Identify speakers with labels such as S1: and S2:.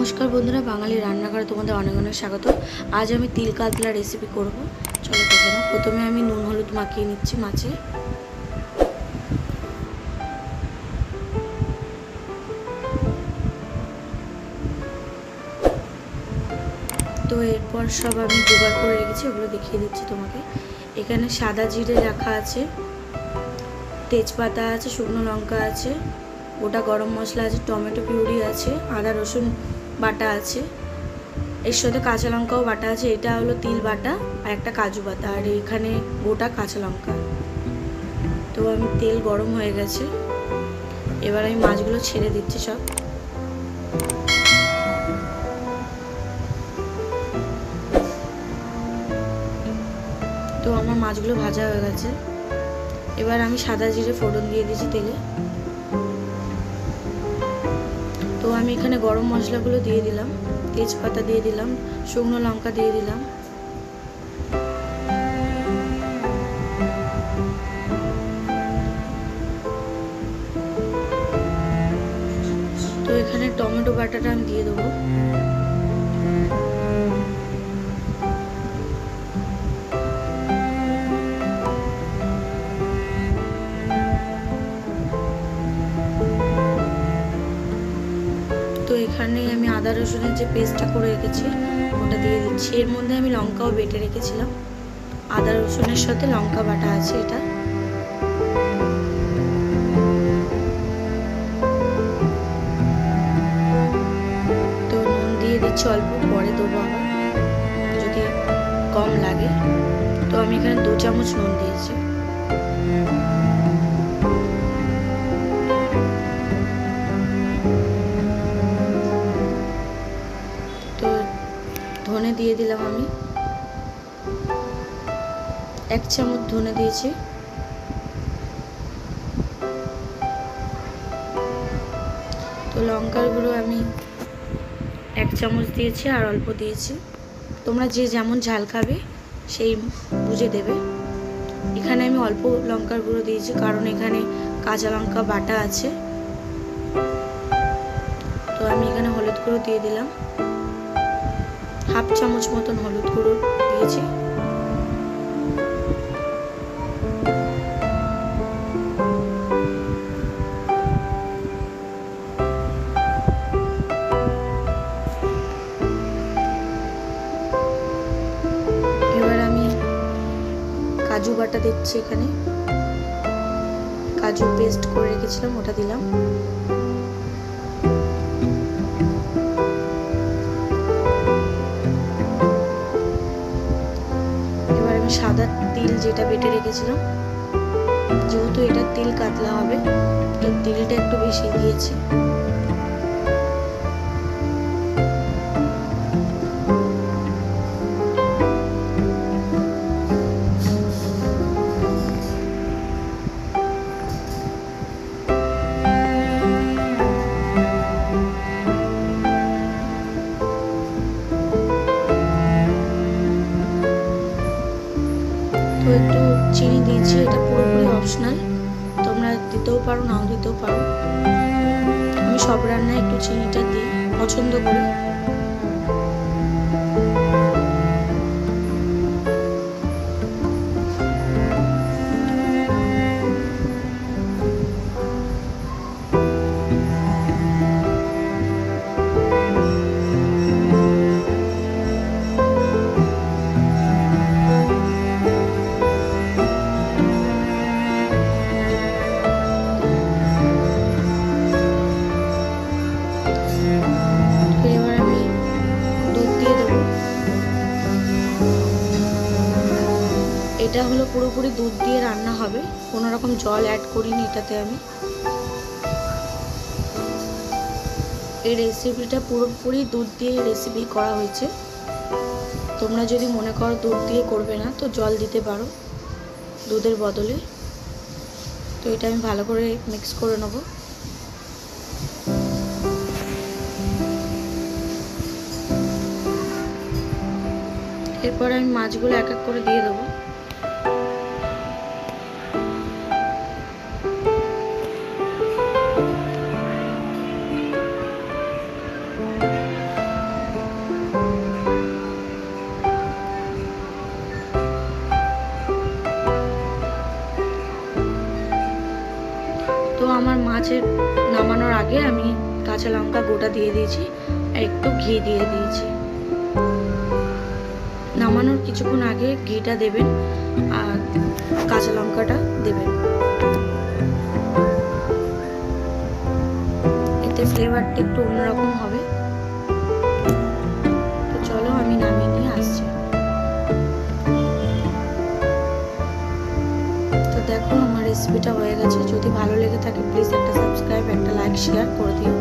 S1: নমস্কার বন্ধুরা, বাঙালি রান্নাঘরে তোমাদের অনেক অনেক স্বাগত। আজ আমি তিল কাতলা রেসিপি করব। চলো দেখে নাও। প্রথমে আমি নুন হলুদ মাখিয়ে নিচ্ছি মাছে। তো এরপর সব আমি জোগাড় করে রেখেছি, ওগুলো দেখিয়ে দিচ্ছি তোমাকে। এখানে সাদা জিরে রাখা আছে, তেজপাতা আছে, শুকনো লঙ্কা আছে, গোটা গরম মশলা আছে, টমেটো পিউরি আছে, আদা রসুন বাটা আছে, এর সাথে কাঁচা লঙ্কাও বাটা আছে। এটা হলো তিল বাটা আর একটা কাজু বাটা, আর এখানে গোটা কাঁচা লঙ্কা। তো আমি তেল গরম হয়ে গেছে, এবার আমি মাছগুলো ছেড়ে দিচ্ছি সব। তো আমার মাছগুলো ভাজা হয়ে গেছে, এবার আমি সাদা জিরে ফোড়ন দিয়ে দিয়েছি তেলে। তো আমি এখানে গরম মশলাগুলো দিয়ে দিলাম, তেজপাতা দিয়ে দিলাম, শুকনো লঙ্কা দিয়ে দিলাম। তো এখানে টমেটো বাটাটা আমি দিয়ে দেবো। তো এখানে আমি আদা রসুনের যে পেস্টটা করে রেখেছি ওটা দিয়ে দিচ্ছি। এর মধ্যে আমি লঙ্কাও বেটে রেখেছিলাম, আদা রসুনের সাথে লঙ্কা বাটা আছে এটা। তো নুন দিয়ে দিচ্ছি অল্প, পরে দেবো আবার যদি কম লাগে। তো আমি এখানে 2 চামচ নুন দিয়েছি। তো ধনে দিয়ে দিলাম আমি 1 চামচ ধনে দিয়েছি। তো লঙ্কার গুঁড়ো আমি 1 চামচ দিয়েছি আর অল্প দিয়েছি, তোমরা যে যেমন ঝাল খাবে সেই বুঝে দেবে। এখানে আমি অল্প লঙ্কার গুঁড়ো দিয়েছি কারণ এখানে কাঁচা লঙ্কা বাটা আছে। তো আমি এখানে হলুদ গুঁড়ো দিয়ে দিলাম, 1/2 চামচ মতন হলুদ গুঁড়ো দিয়েছি। এবার আমি কাজু বাটা দিচ্ছি, এখানে কাজু পেস্ট করে রেখেছিলাম ওটা দিলাম। এবার আমি সাদা তিল যেটা বেটে রেখেছিলাম, যেহেতু এটা তিল কাতলা হবে তো তিলটা একটু বেশি দিয়েছি। তো একটু চিনি দিয়েছি, এটা পুরোপুরি অপশনাল, তোমরা দিতেও পারো নাও দিতেও পারো। আমি সব রান্নায় একটু চিনিটা দিই, পছন্দ করি। এটা হলো পুরোপুরি দুধ দিয়ে রান্না হবে, কোনো রকম জল অ্যাড করিনি এটাতে আমি। এই রেসিপিটা পুরোপুরি দুধ দিয়ে রেসিপি করা হয়েছে। তোমরা যদি মনে করো দুধ দিয়ে করবে না তো জল দিতে পারো দুধের বদলে। তো এটা আমি ভালো করে মিক্স করে নেব। এরপর আমি মাছগুলো এক এক করে দিয়ে দেবো। আমার মাছের নামানোর আগে আমি কাঁচা লঙ্কা গোটা দিয়ে দিয়েছি আর একটু ঘি দিয়ে দিয়েছি। নামানোর কিছুক্ষণ আগে ঘিটা দেবেন আর কাঁচা লঙ্কাটা দেবেন, এতে ফ্লেভারটা একটু অন্যরকম হবে। তো চলো আমি নামিয়ে নিয়ে আসছি। তো দেখো আমার রেসিপিটা হয়ে গেছে। যদি ভালো লেগে থাকে প্লিজ একটা সাবস্ক্রাইব, একটা লাইক, শেয়ার করে দিও।